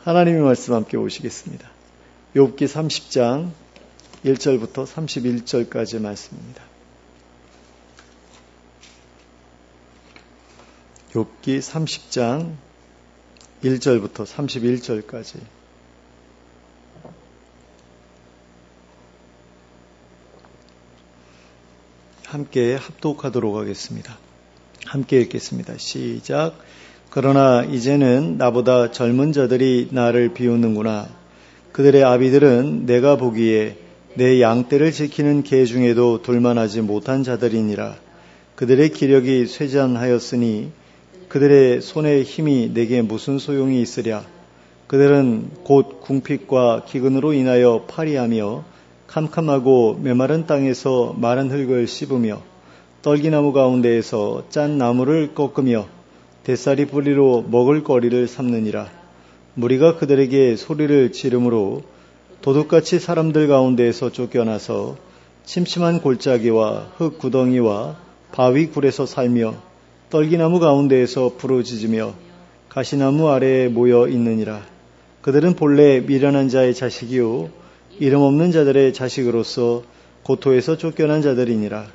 하나님의 말씀 함께 보시겠습니다. 욥기 30장 1절부터 31절까지의 말씀입니다. 욥기 30장 1절부터 31절까지. 함께 합독하도록 하겠습니다. 함께 읽겠습니다. 시작. 그러나 이제는 나보다 젊은 자들이 나를 비웃는구나. 그들의 아비들은 내가 보기에 내 양떼를 지키는 개 중에도 둘만하지 못한 자들이니라. 그들의 기력이 쇠잔하였으니 그들의 손의 힘이 내게 무슨 소용이 있으랴. 그들은 곧 궁핍과 기근으로 인하여 파리하며 캄캄하고 메마른 땅에서 마른 흙을 씹으며 떨기나무 가운데에서 짠 나무를 꺾으며 대사리 뿌리로 먹을 거리를 삼느니라. 무리가 그들에게 소리를 지르므로 도둑같이 사람들 가운데에서 쫓겨나서 침침한 골짜기와 흙 구덩이와 바위 굴에서 살며 떨기나무 가운데에서 부르짖으며 가시나무 아래에 모여 있느니라. 그들은 본래 미련한 자의 자식이요 이름 없는 자들의 자식으로서 고토에서 쫓겨난 자들이니라.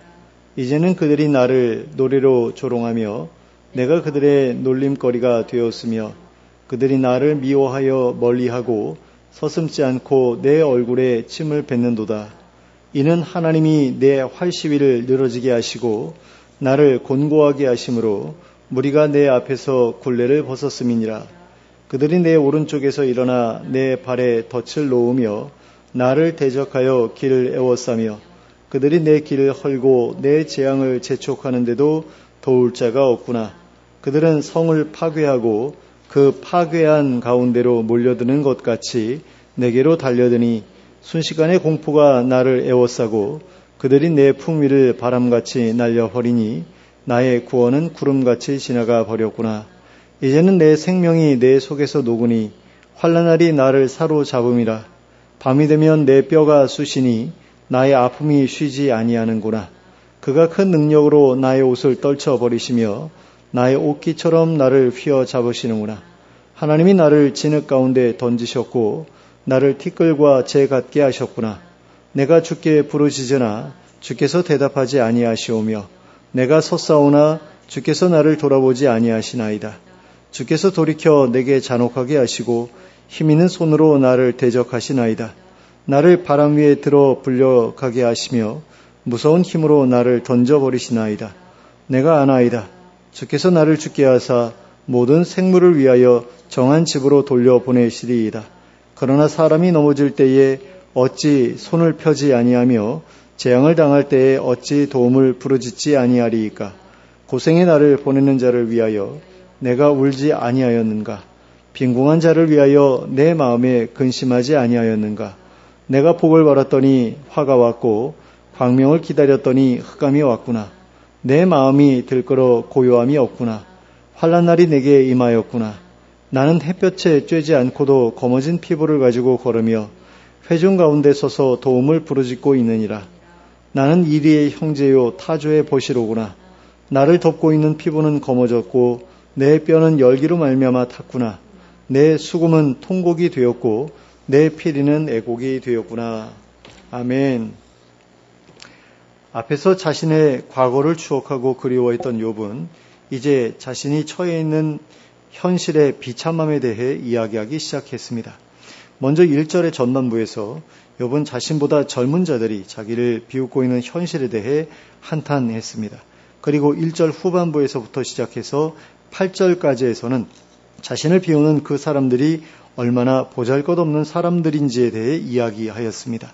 이제는 그들이 나를 노래로 조롱하며 내가 그들의 놀림거리가 되었으며 그들이 나를 미워하여 멀리하고 서슴지 않고 내 얼굴에 침을 뱉는도다. 이는 하나님이 내 활시위를 늘어지게 하시고 나를 곤고하게 하심으로 무리가 내 앞에서 굴레를 벗었음이니라. 그들이 내 오른쪽에서 일어나 내 발에 덫을 놓으며 나를 대적하여 길을 에워싸며 그들이 내 길을 헐고 내 재앙을 재촉하는데도 도울 자가 없구나. 그들은 성을 파괴하고 그 파괴한 가운데로 몰려드는 것 같이 내게로 달려드니 순식간에 공포가 나를 에워싸고 그들이 내 풍미를 바람같이 날려버리니 나의 구원은 구름같이 지나가 버렸구나. 이제는 내 생명이 내 속에서 녹으니 환난날이 나를 사로잡음이라. 밤이 되면 내 뼈가 쑤시니 나의 아픔이 쉬지 아니하는구나. 그가 큰 능력으로 나의 옷을 떨쳐버리시며 나의 옷깃처럼 나를 휘어잡으시는구나. 하나님이 나를 진흙 가운데 던지셨고 나를 티끌과 재 같게 하셨구나. 내가 주께 부르짖으나 주께서 대답하지 아니하시오며 내가 섰사오나 주께서 나를 돌아보지 아니하시나이다. 주께서 돌이켜 내게 잔혹하게 하시고 힘있는 손으로 나를 대적하시나이다. 나를 바람 위에 들어 불려가게 하시며 무서운 힘으로 나를 던져버리시나이다. 내가 아나이다. 주께서 나를 죽게 하사 모든 생물을 위하여 정한 집으로 돌려보내시리이다. 그러나 사람이 넘어질 때에 어찌 손을 펴지 아니하며 재앙을 당할 때에 어찌 도움을 부르짖지 아니하리이까. 고생의 나를 보내는 자를 위하여 내가 울지 아니하였는가. 빈궁한 자를 위하여 내 마음에 근심하지 아니하였는가. 내가 복을 바랐더니 화가 왔고 광명을 기다렸더니 흑암이 왔구나. 내 마음이 들끓어 고요함이 없구나. 환난날이 내게 임하였구나. 나는 햇볕에 쬐지 않고도 검어진 피부를 가지고 걸으며 회중 가운데 서서 도움을 부르짖고 있느니라. 나는 이리의 형제요 타조의 보시로구나. 나를 덮고 있는 피부는 검어졌고 내 뼈는 열기로 말미암아 탔구나. 내 수금은 통곡이 되었고 내 피리는 애곡이 되었구나. 아멘. 앞에서 자신의 과거를 추억하고 그리워했던 욥은 이제 자신이 처해 있는 현실의 비참함에 대해 이야기하기 시작했습니다. 먼저 1절의 전반부에서 욥은 자신보다 젊은 자들이 자기를 비웃고 있는 현실에 대해 한탄했습니다. 그리고 1절 후반부에서부터 시작해서 8절까지에서는 자신을 비우는 그 사람들이 얼마나 보잘것없는 사람들인지에 대해 이야기하였습니다.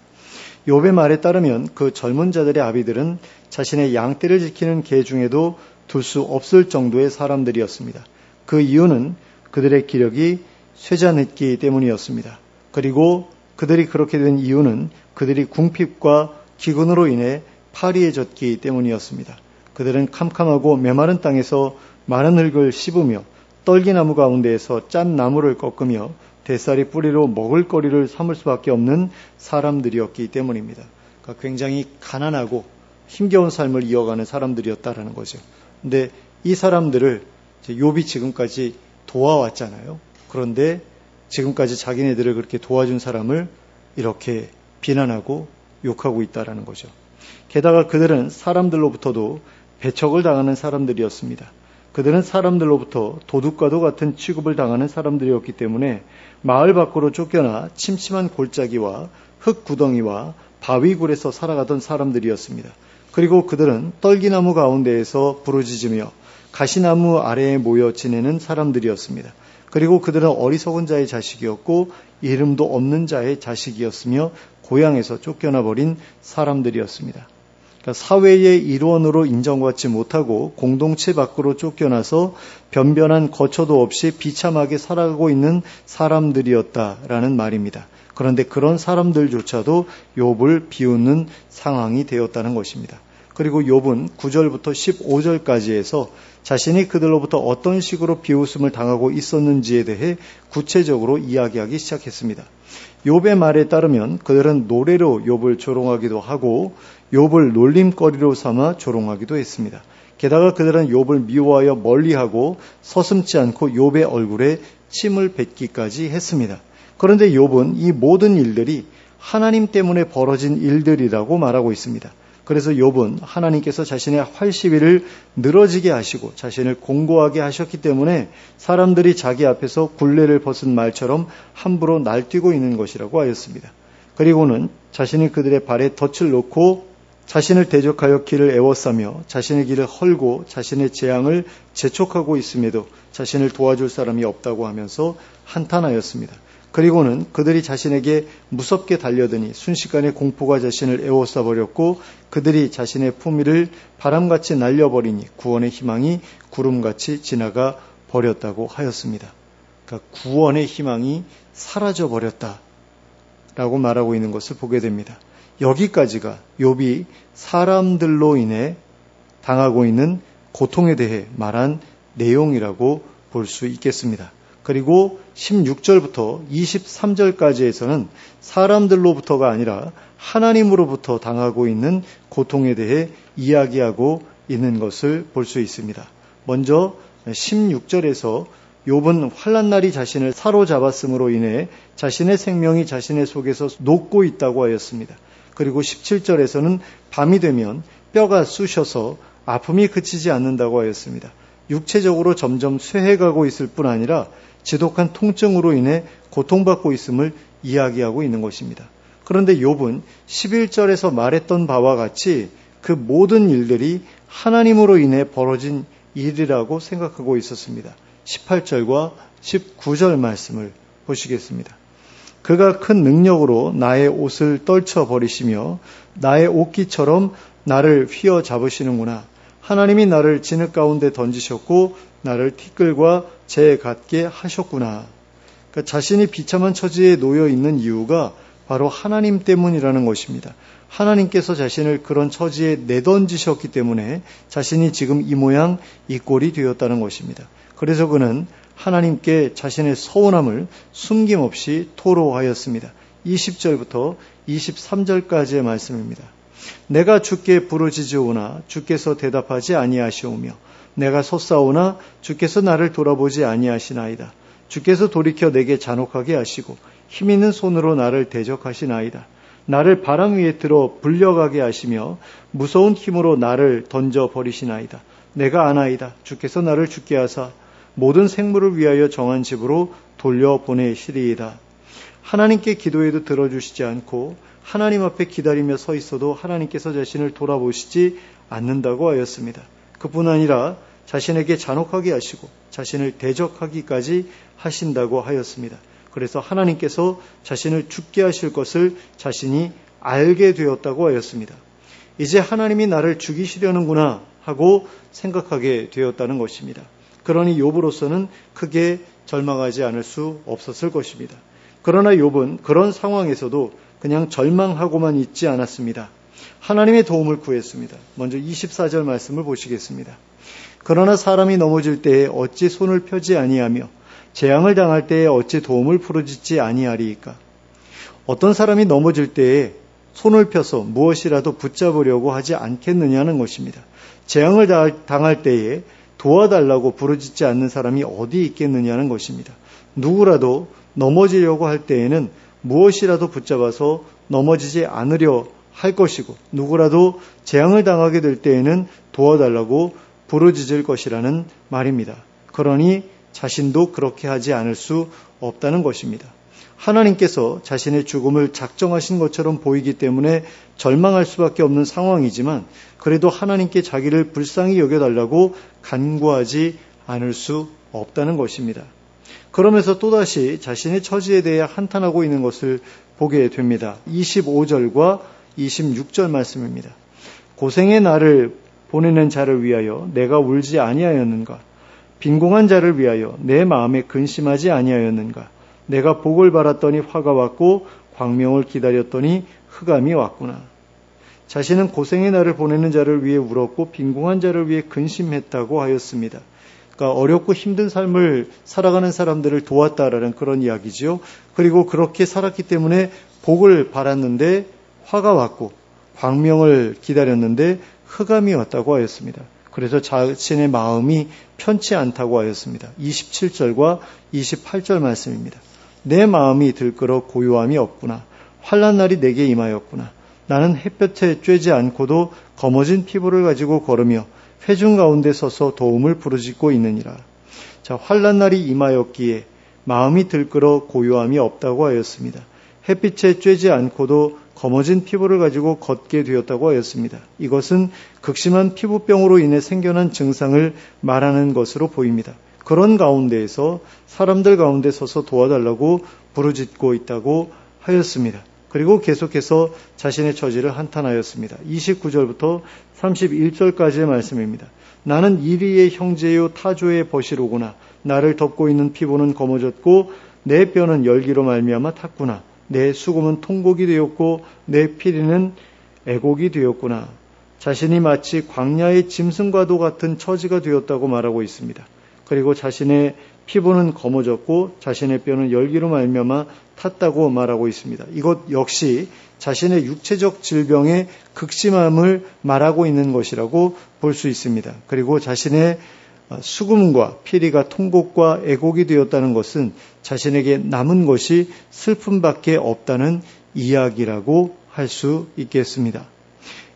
욥의 말에 따르면 그 젊은 자들의 아비들은 자신의 양떼를 지키는 개 중에도 둘 수 없을 정도의 사람들이었습니다. 그 이유는 그들의 기력이 쇠잔했기 때문이었습니다. 그리고 그들이 그렇게 된 이유는 그들이 궁핍과 기근으로 인해 파리해졌기 때문이었습니다. 그들은 캄캄하고 메마른 땅에서 마른 흙을 씹으며 떨기나무 가운데에서 짠 나무를 꺾으며 대사리 뿌리로 먹을 거리를 삼을 수밖에 없는 사람들이었기 때문입니다. 그러니까 굉장히 가난하고 힘겨운 삶을 이어가는 사람들이었다라는 거죠. 근데 이 사람들을 욥이 지금까지 도와왔잖아요. 그런데 지금까지 자기네들을 그렇게 도와준 사람을 이렇게 비난하고 욕하고 있다라는 거죠. 게다가 그들은 사람들로부터도 배척을 당하는 사람들이었습니다. 그들은 사람들로부터 도둑과도 같은 취급을 당하는 사람들이었기 때문에 마을 밖으로 쫓겨나 침침한 골짜기와 흙구덩이와 바위굴에서 살아가던 사람들이었습니다. 그리고 그들은 떨기나무 가운데에서 부르짖으며 가시나무 아래에 모여 지내는 사람들이었습니다. 그리고 그들은 어리석은 자의 자식이었고 이름도 없는 자의 자식이었으며 고향에서 쫓겨나 버린 사람들이었습니다. 그러니까 사회의 일원으로 인정받지 못하고 공동체 밖으로 쫓겨나서 변변한 거처도 없이 비참하게 살아가고 있는 사람들이었다라는 말입니다. 그런데 그런 사람들조차도 욥을 비웃는 상황이 되었다는 것입니다. 그리고 욥은 9절부터 15절까지에서 자신이 그들로부터 어떤 식으로 비웃음을 당하고 있었는지에 대해 구체적으로 이야기하기 시작했습니다. 욥의 말에 따르면 그들은 노래로 욥을 조롱하기도 하고 욥을 놀림거리로 삼아 조롱하기도 했습니다. 게다가 그들은 욥을 미워하여 멀리하고 서슴지 않고 욥의 얼굴에 침을 뱉기까지 했습니다. 그런데 욥은 이 모든 일들이 하나님 때문에 벌어진 일들이라고 말하고 있습니다. 그래서 욥은 하나님께서 자신의 활시위를 늘어지게 하시고 자신을 공고하게 하셨기 때문에 사람들이 자기 앞에서 굴레를 벗은 말처럼 함부로 날뛰고 있는 것이라고 하였습니다. 그리고는 자신이 그들의 발에 덫을 놓고 자신을 대적하여 길을 에워싸며 자신의 길을 헐고 자신의 재앙을 재촉하고 있음에도 자신을 도와줄 사람이 없다고 하면서 한탄하였습니다. 그리고는 그들이 자신에게 무섭게 달려드니 순식간에 공포가 자신을 에워싸 버렸고 그들이 자신의 품위를 바람같이 날려버리니 구원의 희망이 구름같이 지나가 버렸다고 하였습니다. 그러니까 구원의 희망이 사라져 버렸다라고 말하고 있는 것을 보게 됩니다. 여기까지가 욥이 사람들로 인해 당하고 있는 고통에 대해 말한 내용이라고 볼 수 있겠습니다. 그리고 16절부터 23절까지에서는 사람들로부터가 아니라 하나님으로부터 당하고 있는 고통에 대해 이야기하고 있는 것을 볼 수 있습니다. 먼저 16절에서 욥은 환난날이 자신을 사로잡았음으로 인해 자신의 생명이 자신의 속에서 녹고 있다고 하였습니다. 그리고 17절에서는 밤이 되면 뼈가 쑤셔서 아픔이 그치지 않는다고 하였습니다. 육체적으로 점점 쇠해가고 있을 뿐 아니라 지독한 통증으로 인해 고통받고 있음을 이야기하고 있는 것입니다. 그런데 욥은 11절에서 말했던 바와 같이 그 모든 일들이 하나님으로 인해 벌어진 일이라고 생각하고 있었습니다. 18절과 19절 말씀을 보시겠습니다. 그가 큰 능력으로 나의 옷을 떨쳐버리시며 나의 옷깃처럼 나를 휘어잡으시는구나. 하나님이 나를 진흙 가운데 던지셨고 나를 티끌과 재 같게 하셨구나. 그러니까 자신이 비참한 처지에 놓여 있는 이유가 바로 하나님 때문이라는 것입니다. 하나님께서 자신을 그런 처지에 내던지셨기 때문에 자신이 지금 이 모양 이 꼴이 되었다는 것입니다. 그래서 그는 하나님께 자신의 서운함을 숨김없이 토로하였습니다. 20절부터 23절까지의 말씀입니다. 내가 주께 부르짖으오나 주께서 대답하지 아니하시오며 내가 솟사오나 주께서 나를 돌아보지 아니하시나이다. 주께서 돌이켜 내게 잔혹하게 하시고 힘있는 손으로 나를 대적하시나이다. 나를 바람 위에 들어 불려가게 하시며 무서운 힘으로 나를 던져버리시나이다. 내가 아나이다. 주께서 나를 죽게 하사 모든 생물을 위하여 정한 집으로 돌려보내시리이다. 하나님께 기도해도 들어주시지 않고 하나님 앞에 기다리며 서 있어도 하나님께서 자신을 돌아보시지 않는다고 하였습니다. 그뿐 아니라 자신에게 잔혹하게 하시고 자신을 대적하기까지 하신다고 하였습니다. 그래서 하나님께서 자신을 죽게 하실 것을 자신이 알게 되었다고 하였습니다. 이제 하나님이 나를 죽이시려는구나 하고 생각하게 되었다는 것입니다. 그러니 욥으로서는 크게 절망하지 않을 수 없었을 것입니다. 그러나 욥은 그런 상황에서도 그냥 절망하고만 있지 않았습니다. 하나님의 도움을 구했습니다. 먼저 24절 말씀을 보시겠습니다. 그러나 사람이 넘어질 때에 어찌 손을 펴지 아니하며 재앙을 당할 때에 어찌 도움을 부르짖지 아니하리이까. 어떤 사람이 넘어질 때에 손을 펴서 무엇이라도 붙잡으려고 하지 않겠느냐는 것입니다. 재앙을 당할 때에 도와달라고 부르짖지 않는 사람이 어디 있겠느냐는 것입니다. 누구라도 넘어지려고 할 때에는 무엇이라도 붙잡아서 넘어지지 않으려 할 것이고 누구라도 재앙을 당하게 될 때에는 도와달라고 부르짖을 것이라는 말입니다. 그러니 자신도 그렇게 하지 않을 수 없다는 것입니다. 하나님께서 자신의 죽음을 작정하신 것처럼 보이기 때문에 절망할 수밖에 없는 상황이지만 그래도 하나님께 자기를 불쌍히 여겨달라고 간구하지 않을 수 없다는 것입니다. 그러면서 또다시 자신의 처지에 대해 한탄하고 있는 것을 보게 됩니다. 25절과 26절 말씀입니다. 고생의 날을 보내는 자를 위하여 내가 울지 아니하였는가? 빈궁한 자를 위하여 내 마음에 근심하지 아니하였는가? 내가 복을 바랐더니 화가 왔고 광명을 기다렸더니 흑암이 왔구나. 자신은 고생의 날을 보내는 자를 위해 울었고 빈궁한 자를 위해 근심했다고 하였습니다. 그러니까 어렵고 힘든 삶을 살아가는 사람들을 도왔다라는 그런 이야기죠. 그리고 그렇게 살았기 때문에 복을 바랐는데 화가 왔고 광명을 기다렸는데 흑암이 왔다고 하였습니다. 그래서 자신의 마음이 편치 않다고 하였습니다. 27절과 28절 말씀입니다. 내 마음이 들끓어 고요함이 없구나. 환난 날이 내게 임하였구나. 나는 햇볕에 쬐지 않고도 검어진 피부를 가지고 걸으며 회중 가운데 서서 도움을 부르짖고 있느니라. 자, 환난 날이 임하였기에 마음이 들끓어 고요함이 없다고 하였습니다. 햇빛에 쬐지 않고도 검어진 피부를 가지고 걷게 되었다고 하였습니다. 이것은 극심한 피부병으로 인해 생겨난 증상을 말하는 것으로 보입니다. 그런 가운데에서 사람들 가운데 서서 도와달라고 부르짖고 있다고 하였습니다. 그리고 계속해서 자신의 처지를 한탄하였습니다. 29절부터 31절까지의 말씀입니다. 나는 이리의 형제요 타조의 벗이로구나. 나를 덮고 있는 피부는 검어졌고 내 뼈는 열기로 말미암아 탔구나. 내 수금은 통곡이 되었고 내 피리는 애곡이 되었구나. 자신이 마치 광야의 짐승과도 같은 처지가 되었다고 말하고 있습니다. 그리고 자신의 피부는 검어졌고 자신의 뼈는 열기로 말미암아 탔다고 말하고 있습니다. 이것 역시 자신의 육체적 질병의 극심함을 말하고 있는 것이라고 볼 수 있습니다. 그리고 자신의 수금과 피리가 통곡과 애곡이 되었다는 것은 자신에게 남은 것이 슬픔밖에 없다는 이야기라고 할 수 있겠습니다.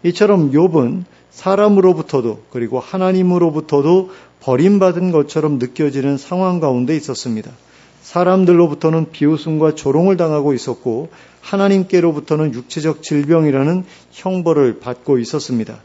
이처럼 욥은 사람으로부터도 그리고 하나님으로부터도 버림받은 것처럼 느껴지는 상황 가운데 있었습니다. 사람들로부터는 비웃음과 조롱을 당하고 있었고 하나님께로부터는 육체적 질병이라는 형벌을 받고 있었습니다.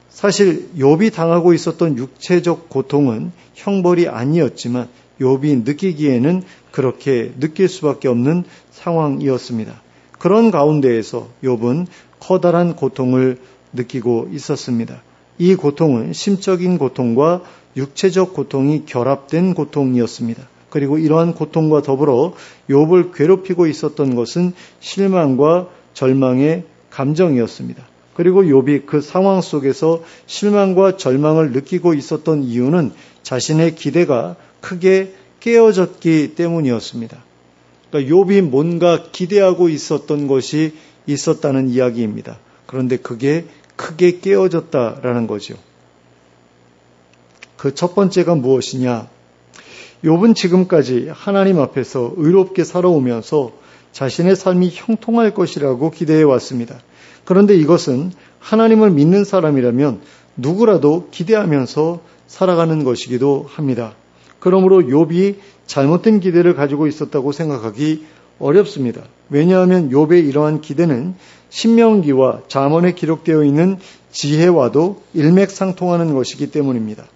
사실 욥이 당하고 있었던 육체적 고통은 형벌이 아니었지만 욥이 느끼기에는 그렇게 느낄 수밖에 없는 상황이었습니다. 그런 가운데에서 욥은 커다란 고통을 느끼고 있었습니다. 이 고통은 심적인 고통과 육체적 고통이 결합된 고통이었습니다. 그리고 이러한 고통과 더불어 욥을 괴롭히고 있었던 것은 실망과 절망의 감정이었습니다. 그리고 욥이 그 상황 속에서 실망과 절망을 느끼고 있었던 이유는 자신의 기대가 크게 깨어졌기 때문이었습니다. 그러니까 욥이 뭔가 기대하고 있었던 것이 있었다는 이야기입니다. 그런데 그게 크게 깨어졌다라는 거죠. 그 첫 번째가 무엇이냐? 욥은 지금까지 하나님 앞에서 의롭게 살아오면서 자신의 삶이 형통할 것이라고 기대해 왔습니다. 그런데 이것은 하나님을 믿는 사람이라면 누구라도 기대하면서 살아가는 것이기도 합니다. 그러므로 욥이 잘못된 기대를 가지고 있었다고 생각하기 어렵습니다. 왜냐하면 욥의 이러한 기대는 신명기와 잠언에 기록되어 있는 지혜와도 일맥상통하는 것이기 때문입니다.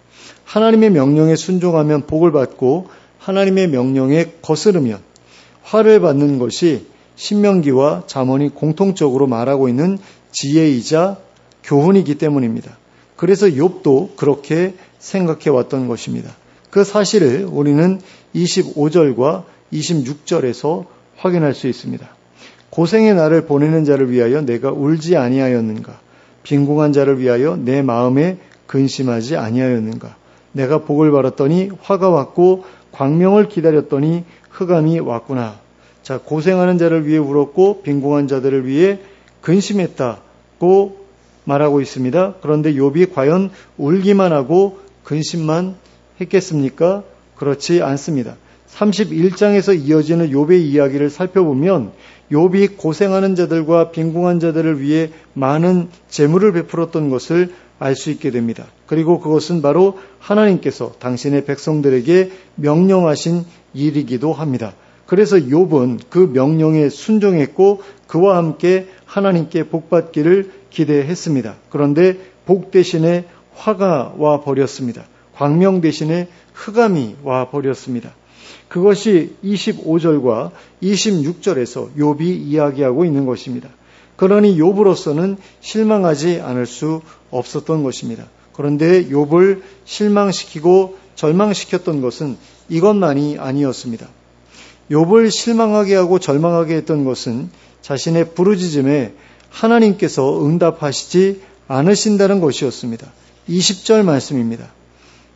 하나님의 명령에 순종하면 복을 받고 하나님의 명령에 거스르면 화를 받는 것이 신명기와 잠언이 공통적으로 말하고 있는 지혜이자 교훈이기 때문입니다. 그래서 욥도 그렇게 생각해 왔던 것입니다. 그 사실을 우리는 25절과 26절에서 확인할 수 있습니다. 고생의 날을 보내는 자를 위하여 내가 울지 아니하였는가? 빈궁한 자를 위하여 내 마음에 근심하지 아니하였는가? 내가 복을 바랐더니 화가 왔고 광명을 기다렸더니 흑암이 왔구나. 자, 고생하는 자를 위해 울었고 빈궁한 자들을 위해 근심했다고 말하고 있습니다. 그런데 욥이 과연 울기만 하고 근심만 했겠습니까? 그렇지 않습니다. 31장에서 이어지는 욥의 이야기를 살펴보면 욥이 고생하는 자들과 빈궁한 자들을 위해 많은 재물을 베풀었던 것을 알 수 있게 됩니다. 그리고 그것은 바로 하나님께서 당신의 백성들에게 명령하신 일이기도 합니다. 그래서 욥은 그 명령에 순종했고 그와 함께 하나님께 복받기를 기대했습니다. 그런데 복 대신에 화가 와 버렸습니다. 광명 대신에 흑암이 와 버렸습니다. 그것이 25절과 26절에서 욥이 이야기하고 있는 것입니다. 그러니 욥으로서는 실망하지 않을 수 없었던 것입니다. 그런데 욥을 실망시키고 절망시켰던 것은 이것만이 아니었습니다. 욥을 실망하게 하고 절망하게 했던 것은 자신의 부르짖음에 하나님께서 응답하시지 않으신다는 것이었습니다. 20절 말씀입니다.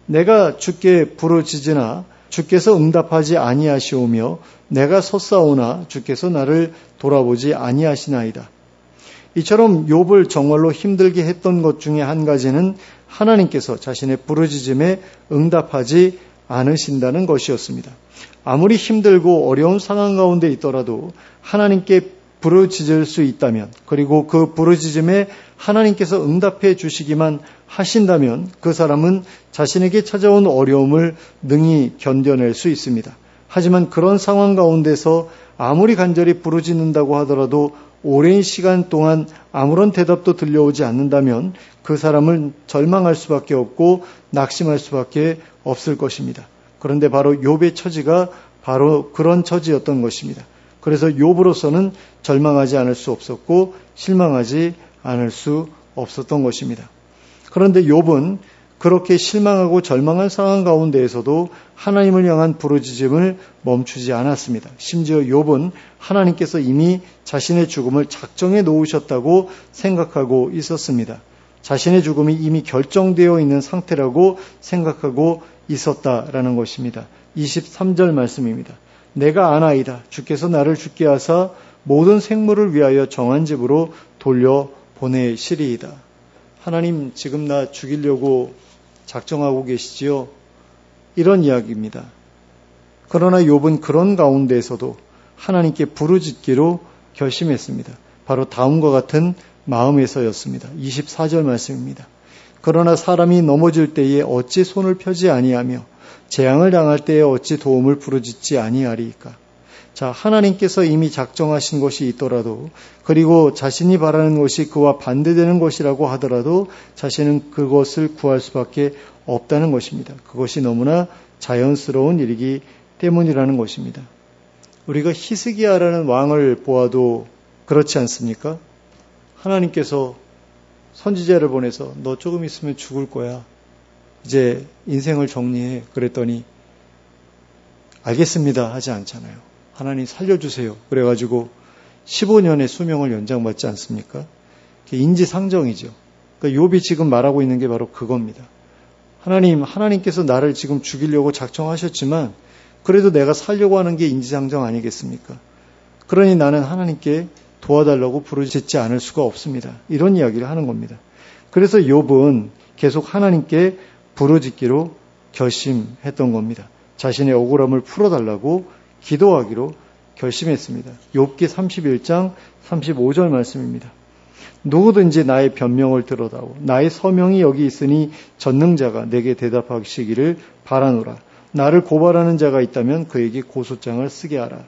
내가 주께 부르짖으나 주께서 응답하지 아니하시오며 내가 섰사오나 주께서 나를 돌아보지 아니하시나이다. 이처럼 욥을 정말로 힘들게 했던 것 중에 한 가지는 하나님께서 자신의 부르짖음에 응답하지 않으신다는 것이었습니다. 아무리 힘들고 어려운 상황 가운데 있더라도 하나님께 부르짖을 수 있다면, 그리고 그 부르짖음에 하나님께서 응답해 주시기만 하신다면 그 사람은 자신에게 찾아온 어려움을 능히 견뎌낼 수 있습니다. 하지만 그런 상황 가운데서 아무리 간절히 부르짖는다고 하더라도 오랜 시간 동안 아무런 대답도 들려오지 않는다면 그 사람은 절망할 수밖에 없고 낙심할 수밖에 없을 것입니다. 그런데 바로 욥의 처지가 바로 그런 처지였던 것입니다. 그래서 욥으로서는 절망하지 않을 수 없었고 실망하지 않을 수 없었던 것입니다. 그런데 욥은 그렇게 실망하고 절망한 상황 가운데에서도 하나님을 향한 부르짖음을 멈추지 않았습니다. 심지어 욥은 하나님께서 이미 자신의 죽음을 작정해 놓으셨다고 생각하고 있었습니다. 자신의 죽음이 이미 결정되어 있는 상태라고 생각하고 있었다라는 것입니다. 23절 말씀입니다. 내가 아나이다. 주께서 나를 죽게 하사 모든 생물을 위하여 정한 집으로 돌려보내시리이다. 하나님 지금 나 죽이려고 작정하고 계시지요? 이런 이야기입니다. 그러나 욥은 그런 가운데에서도 하나님께 부르짖기로 결심했습니다. 바로 다음과 같은 마음에서였습니다. 24절 말씀입니다. 그러나 사람이 넘어질 때에 어찌 손을 펴지 아니하며 재앙을 당할 때에 어찌 도움을 부르짖지 아니하리이까. 자, 하나님께서 이미 작정하신 것이 있더라도, 그리고 자신이 바라는 것이 그와 반대되는 것이라고 하더라도 자신은 그것을 구할 수밖에 없다는 것입니다. 그것이 너무나 자연스러운 일이기 때문이라는 것입니다. 우리가 히스기야라는 왕을 보아도 그렇지 않습니까? 하나님께서 선지자를 보내서 너 조금 있으면 죽을 거야. 이제 인생을 정리해. 그랬더니 알겠습니다 하지 않잖아요. 하나님 살려주세요. 그래가지고 15년의 수명을 연장받지 않습니까? 그게 인지상정이죠. 그러니까 욥이 지금 말하고 있는 게 바로 그겁니다. 하나님께서 나를 지금 죽이려고 작정하셨지만 그래도 내가 살려고 하는 게 인지상정 아니겠습니까? 그러니 나는 하나님께 도와달라고 부르짖지 않을 수가 없습니다. 이런 이야기를 하는 겁니다. 그래서 욥은 계속 하나님께 부르짖기로 결심했던 겁니다. 자신의 억울함을 풀어달라고 기도하기로 결심했습니다. 욥기 31장 35절 말씀입니다. 누구든지 나의 변명을 들어다오. 나의 서명이 여기 있으니 전능자가 내게 대답하시기를 바라노라. 나를 고발하는 자가 있다면 그에게 고소장을 쓰게 하라.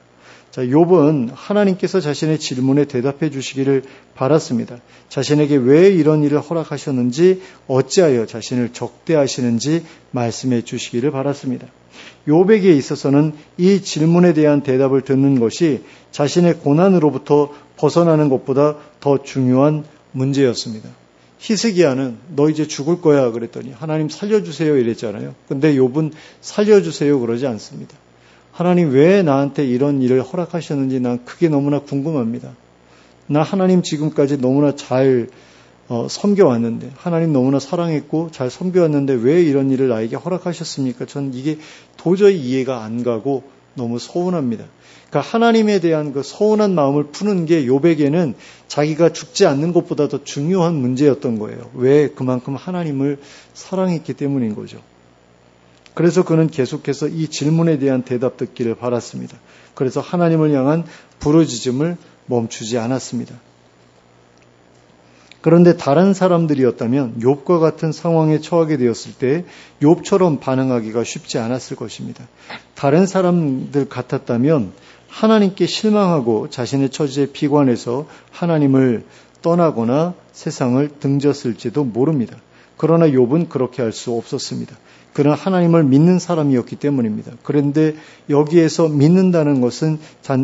자, 욥은 하나님께서 자신의 질문에 대답해 주시기를 바랐습니다. 자신에게 왜 이런 일을 허락하셨는지, 어찌하여 자신을 적대하시는지 말씀해 주시기를 바랐습니다. 욥에게 있어서는 이 질문에 대한 대답을 듣는 것이 자신의 고난으로부터 벗어나는 것보다 더 중요한 문제였습니다. 히스기야는 너 이제 죽을 거야 그랬더니 하나님 살려주세요 이랬잖아요. 근데 욥은 살려주세요 그러지 않습니다. 하나님 왜 나한테 이런 일을 허락하셨는지 난 그게 너무나 궁금합니다. 나 하나님 지금까지 너무나 잘 섬겨왔는데, 하나님 너무나 사랑했고 잘 섬겨왔는데 왜 이런 일을 나에게 허락하셨습니까? 전 이게 도저히 이해가 안 가고 너무 서운합니다. 그러니까 하나님에 대한 그 서운한 마음을 푸는 게 욥에게는 자기가 죽지 않는 것보다 더 중요한 문제였던 거예요. 왜? 그만큼 하나님을 사랑했기 때문인 거죠. 그래서 그는 계속해서 이 질문에 대한 대답 듣기를 바랐습니다. 그래서 하나님을 향한 부르짖음을 멈추지 않았습니다. 그런데 다른 사람들이었다면 욥과 같은 상황에 처하게 되었을 때 욥처럼 반응하기가 쉽지 않았을 것입니다. 다른 사람들 같았다면 하나님께 실망하고 자신의 처지에 비관해서 하나님을 떠나거나 세상을 등졌을지도 모릅니다. 그러나 욥은 그렇게 할 수 없었습니다. 그는 하나님을 믿는 사람이었기 때문입니다. 그런데 여기에서 믿는다는 것은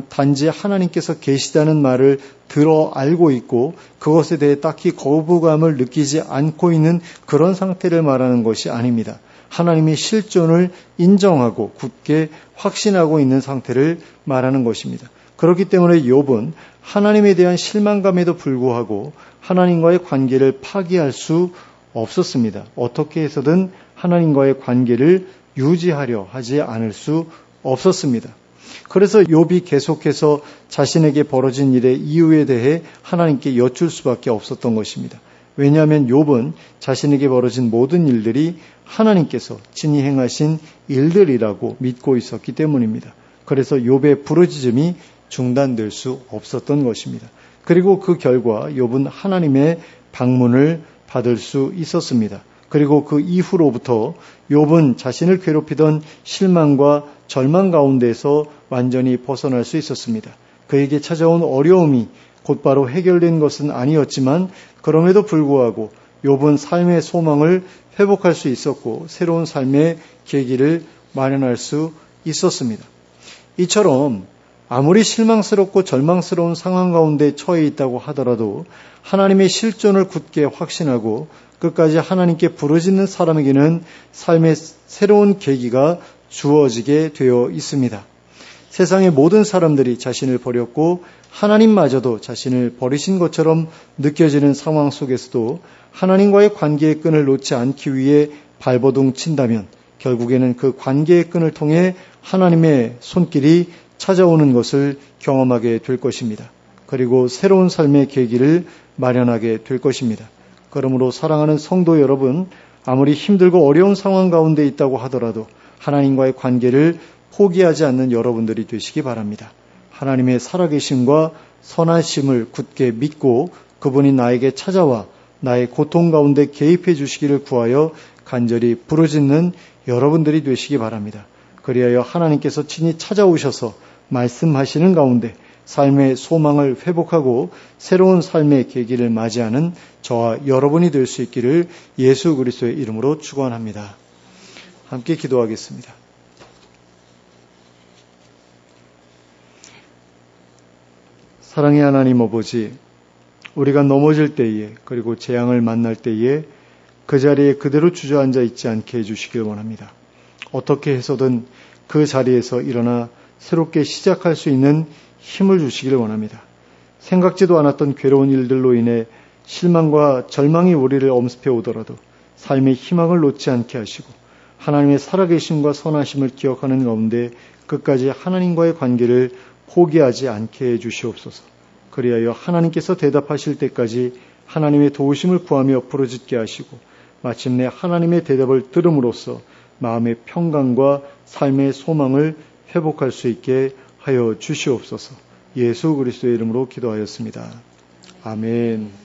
단지 하나님께서 계시다는 말을 들어 알고 있고 그것에 대해 딱히 거부감을 느끼지 않고 있는 그런 상태를 말하는 것이 아닙니다. 하나님의 실존을 인정하고 굳게 확신하고 있는 상태를 말하는 것입니다. 그렇기 때문에 욥은 하나님에 대한 실망감에도 불구하고 하나님과의 관계를 파기할 수 없었습니다. 어떻게 해서든 하나님과의 관계를 유지하려 하지 않을 수 없었습니다. 그래서 욥이 계속해서 자신에게 벌어진 일의 이유에 대해 하나님께 여쭐 수밖에 없었던 것입니다. 왜냐하면 욥은 자신에게 벌어진 모든 일들이 하나님께서 친히 행하신 일들이라고 믿고 있었기 때문입니다. 그래서 욥의 부르짖음이 중단될 수 없었던 것입니다. 그리고 그 결과 욥은 하나님의 방문을 받을 수 있었습니다. 그리고 그 이후로부터 욥은 자신을 괴롭히던 실망과 절망 가운데서 완전히 벗어날 수 있었습니다. 그에게 찾아온 어려움이 곧바로 해결된 것은 아니었지만 그럼에도 불구하고 욥은 삶의 소망을 회복할 수 있었고 새로운 삶의 계기를 마련할 수 있었습니다. 이처럼 아무리 실망스럽고 절망스러운 상황 가운데 처해 있다고 하더라도 하나님의 실존을 굳게 확신하고 끝까지 하나님께 부르짖는 사람에게는 삶의 새로운 계기가 주어지게 되어 있습니다. 세상의 모든 사람들이 자신을 버렸고 하나님마저도 자신을 버리신 것처럼 느껴지는 상황 속에서도 하나님과의 관계의 끈을 놓지 않기 위해 발버둥 친다면 결국에는 그 관계의 끈을 통해 하나님의 손길이 찾아오는 것을 경험하게 될 것입니다. 그리고 새로운 삶의 계기를 마련하게 될 것입니다. 그러므로 사랑하는 성도 여러분, 아무리 힘들고 어려운 상황 가운데 있다고 하더라도 하나님과의 관계를 포기하지 않는 여러분들이 되시기 바랍니다. 하나님의 살아계심과 선하심을 굳게 믿고 그분이 나에게 찾아와 나의 고통 가운데 개입해 주시기를 구하여 간절히 부르짖는 여러분들이 되시기 바랍니다. 그리하여 하나님께서 친히 찾아오셔서 말씀하시는 가운데 삶의 소망을 회복하고 새로운 삶의 계기를 맞이하는 저와 여러분이 될 수 있기를 예수 그리스도의 이름으로 축원합니다. 함께 기도하겠습니다. 사랑의 하나님 아버지, 우리가 넘어질 때에 그리고 재앙을 만날 때에 그 자리에 그대로 주저앉아 있지 않게 해주시길 원합니다. 어떻게 해서든 그 자리에서 일어나 새롭게 시작할 수 있는 힘을 주시기를 원합니다. 생각지도 않았던 괴로운 일들로 인해 실망과 절망이 우리를 엄습해 오더라도 삶의 희망을 놓지 않게 하시고 하나님의 살아계심과 선하심을 기억하는 가운데 끝까지 하나님과의 관계를 포기하지 않게 해주시옵소서. 그리하여 하나님께서 대답하실 때까지 하나님의 도우심을 구하며 부르짖게 하시고 마침내 하나님의 대답을 들음으로써 마음의 평강과 삶의 소망을 회복할 수 있게 하여 주시옵소서. 예수 그리스도의 이름으로 기도하였습니다. 아멘.